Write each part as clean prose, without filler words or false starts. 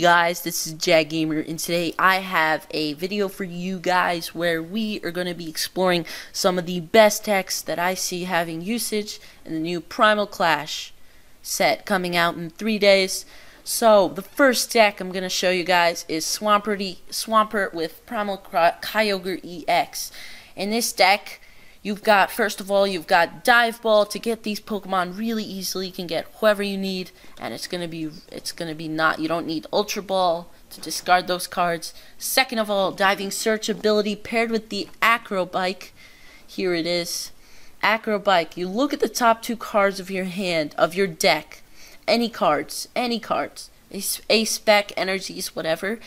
Hey guys, this is Jag Gamer, and today I have a video for you guys where we are going to be exploring some of the best decks that I see having usage in the new Primal Clash set coming out in 3 days. So the first deck I'm going to show you guys is Swampert with Primal Kyogre EX. In this deck, you've got, first of all, you've got Dive Ball to get these Pokemon really easily. You can get whoever you need, and it's gonna be not, you don't need Ultra Ball to discard those cards. Second of all, Diving Search ability paired with the Acrobike. Here it is. Acrobike. You look at the top 2 cards of your hand, of your deck. Any cards. A-Spec, Energies, whatever.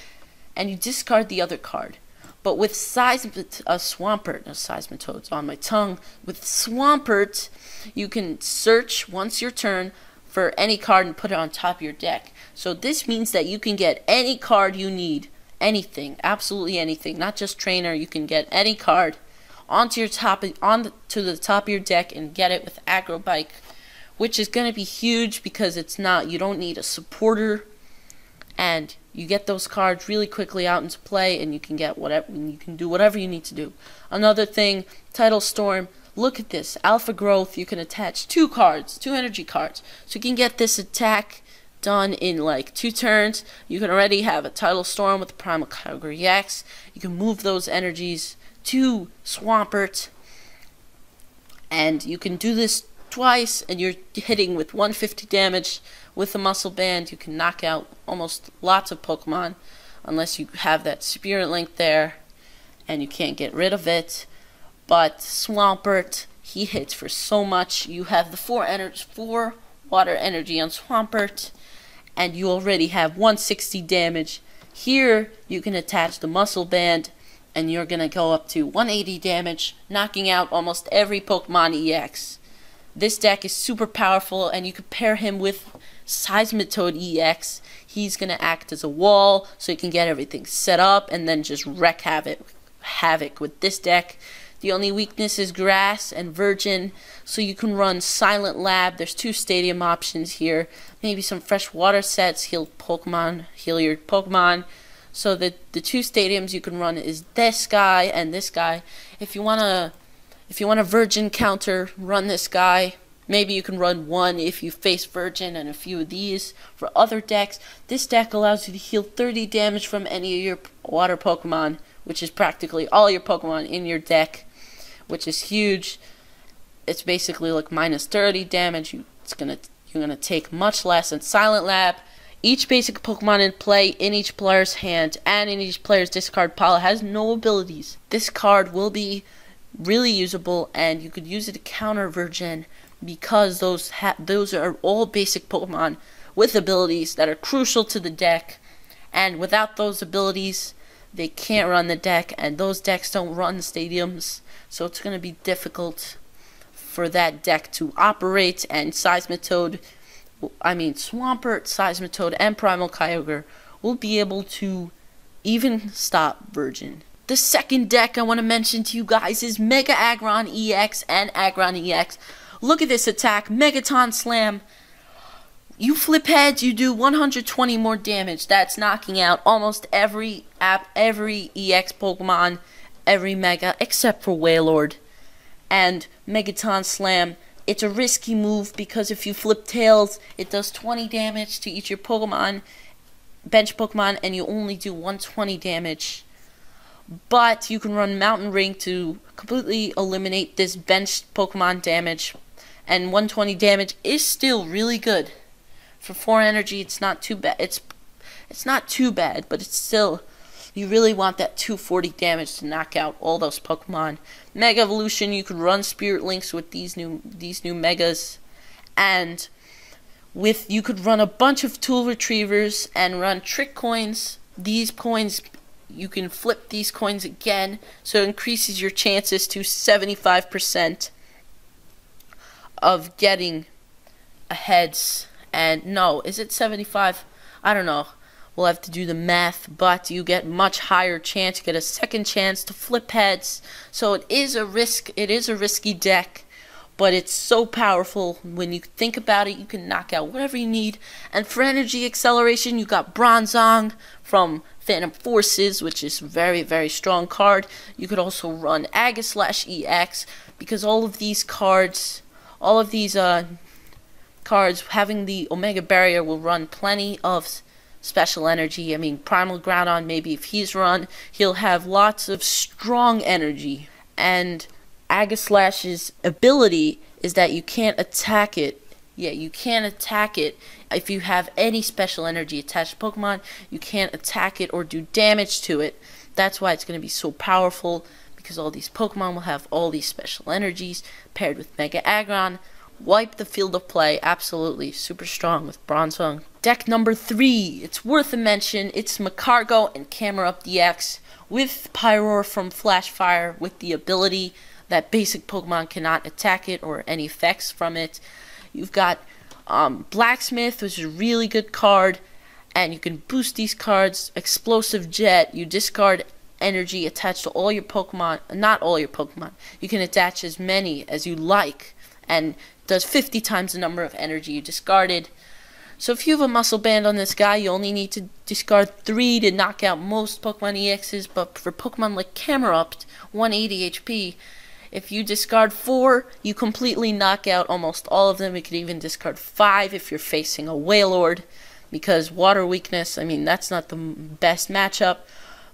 And you discard the other card. But with Swampert, no, Seismitoad's on my tongue. With Swampert, you can search once your turn for any card and put it on top of your deck. So this means that you can get any card you need. Anything, absolutely anything. Not just trainer, you can get any card onto the top of your deck and get it with Acrobike, which is going to be huge because you don't need a supporter, and you get those cards really quickly out into play, and you can get whatever, you can do whatever you need to do. Another thing, Tidal Storm. Look at this, Alpha Growth. You can attach 2 cards, 2 energy cards, so you can get this attack done in like 2 turns. You can already have a Tidal Storm with the Primal Kyogre EX. You can move those energies to Swampert, and you can do this twice, and you're hitting with 150 damage. With the Muscle Band, you can knock out almost lots of Pokemon, unless you have that Spirit Link there, and you can't get rid of it. But Swampert, he hits for so much. You have the 4 water energy on Swampert, and you already have 160 damage. Here, you can attach the Muscle Band, and you're going to go up to 180 damage, knocking out almost every Pokemon EX. This deck is super powerful, and you can pair him with Seismitoad EX. He's going to act as a wall, so you can get everything set up and then just wreak havoc with this deck. The only weakness is Grass and Virgin, so you can run Silent Lab. There's 2 stadium options here. Maybe some fresh water sets, heal your Pokemon. So the 2 stadiums you can run is this guy and this guy. If you want a Virgin counter, run this guy. Maybe you can run 1 if you face Virgin and a few of these. For other decks, this deck allows you to heal 30 damage from any of your water Pokemon, which is practically all your Pokemon in your deck, which is huge. It's basically like minus 30 damage. You're gonna take much less. And Silent Lab, each basic Pokemon in play in each player's hand and in each player's discard pile has no abilities. This card will be really usable, and you could use it to counter Virgin, because those are all basic Pokemon with abilities that are crucial to the deck, and without those abilities they can't run the deck, and those decks don't run stadiums, so it's going to be difficult for that deck to operate. And Swampert, Seismitoad, and Primal Kyogre will be able to even stop Virgin. The second deck I want to mention to you guys is Mega Aggron EX and Aggron EX. Look at this attack, Megaton Slam. You flip heads, you do 120 more damage. That's knocking out almost every EX Pokemon, every Mega, except for Wailord. And Megaton Slam, it's a risky move because if you flip tails, it does 20 damage to each of your Pokemon, bench Pokemon, and you only do 120 damage. But you can run Mountain Ring to completely eliminate this bench Pokemon damage. And 120 damage is still really good. For 4 energy, it's not too bad. It's not too bad, but it's still, you really want that 240 damage to knock out all those Pokemon. Mega Evolution, you can run Spirit Links with these new Megas, and you could run a bunch of Tool Retrievers and run Trick Coins. These coins, you can flip these coins again, so it increases your chances to 75% of getting a heads. And no, is it 75? I don't know. We'll have to do the math, but you get much higher chance. You get a second chance to flip heads. So it is a risk. It is a risky deck, but it's so powerful. When you think about it, you can knock out whatever you need. And for energy acceleration, you got Bronzong from Phantom Forces, which is a very, very strong card. You could also run Dragalge EX, because all of these cards, having the Omega Barrier will run plenty of special energy. I mean, Primal Groudon, maybe if he's run, he'll have lots of strong energy. And Dragalge's ability is that you can't attack it. Yeah, you can't attack it if you have any special energy attached to Pokemon. You can't attack it or do damage to it. That's why it's going to be so powerful, because all these Pokemon will have all these special energies paired with Mega Aggron. Wipe the field of play. Absolutely super strong with Bronzong. Deck number 3. It's worth a mention. It's Magcargo and Camerupt EX with Pyroar from Flash Fire, with the ability that basic Pokemon cannot attack it or any effects from it. You've got Blacksmith, which is a really good card, and you can boost these cards. Explosive Jet, you discard energy attached to all your Pokemon. Not all your Pokemon. You can attach as many as you like, and does 50 times the number of energy you discarded. So if you have a Muscle Band on this guy, you only need to discard 3 to knock out most Pokemon EXs, but for Pokemon like Camerupt, 180 HP, if you discard 4, you completely knock out almost all of them. You could even discard 5 if you're facing a Wailord, because water weakness, I mean, that's not the best matchup,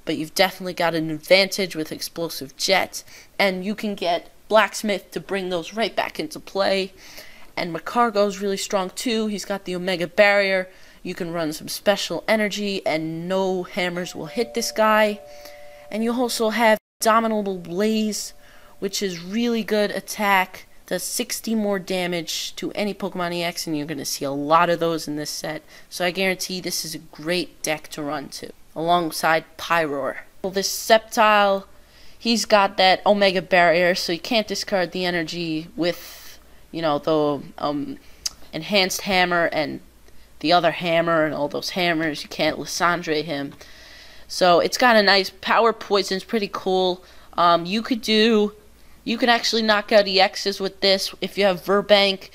but you've definitely got an advantage with Explosive Jet, and you can get Blacksmith to bring those right back into play. And Magcargo's really strong too. He's got the Omega Barrier. You can run some special energy and no hammers will hit this guy. And you also have Dominable Blaze, which is really good attack. Does 60 more damage to any Pokemon EX, and you're going to see a lot of those in this set. So I guarantee this is a great deck to run to, alongside Pyroar. Well, this Sceptile, he's got that Omega Barrier, so you can't discard the energy with, you know, the Enhanced Hammer and the other hammer and all those hammers. You can't Lissandre him. So it's got a nice power poison. It's pretty cool. You could actually knock out EXs with this. If you have Verbank,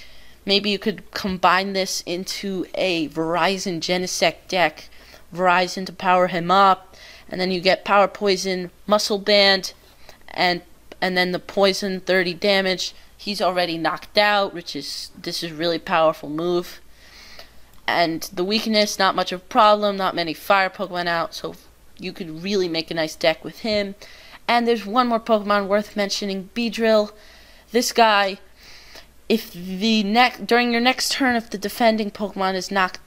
maybe you could combine this into a Virizion Genesect deck. Virizion to power him up, and then you get Power Poison, Muscle Band, and then the Poison 30 damage. He's already knocked out, this is a really powerful move. And the weakness, not much of a problem, not many fire Pokemon out, so you could really make a nice deck with him. And there's one more Pokemon worth mentioning, Beedrill. This guy, if during your next turn, if the defending Pokemon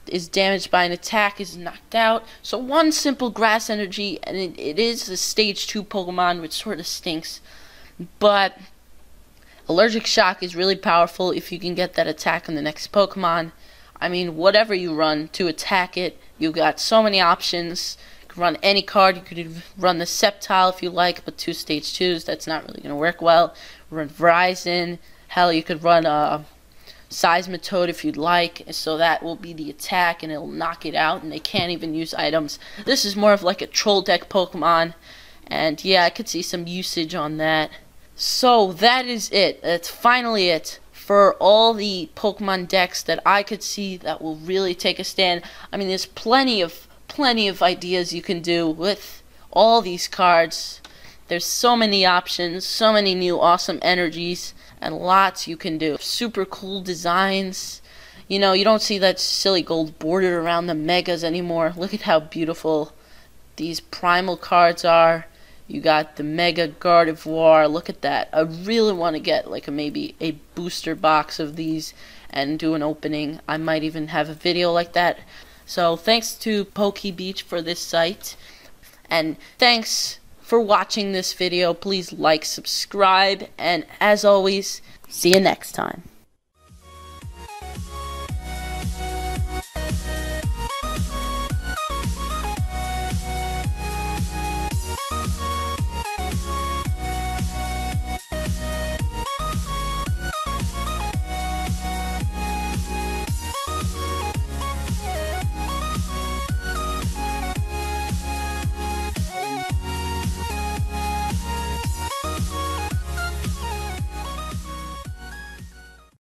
is damaged by an attack, is knocked out. So one simple grass energy, and it is a stage 2 Pokemon, which sort of stinks. But Allergic Shock is really powerful if you can get that attack on the next Pokemon. I mean, whatever you run to attack it, you've got so many options. You can run any card. You could run the Sceptile if you like, but 2 stage 2s, that's not really going to work well. Run Virizion. Hell, you could run a Seismitoad if you'd like, so that will be the attack and it'll knock it out, and they can't even use items. This is more of like a troll deck Pokemon, and yeah, I could see some usage on that. So that is it. That's finally it for all the Pokemon decks that I could see that will really take a stand. I mean, there's plenty of ideas you can do with all these cards. There's so many options, so many new awesome energies, and lots you can do. Super cool designs. You know, you don't see that silly gold border around the Megas anymore. Look at how beautiful these Primal cards are. You got the Mega Gardevoir. Look at that. I really want to get like maybe a booster box of these and do an opening. I might even have a video like that. So thanks to PokeBeach for this site. And thanks for watching this video. Please like, subscribe, and as always, see you next time.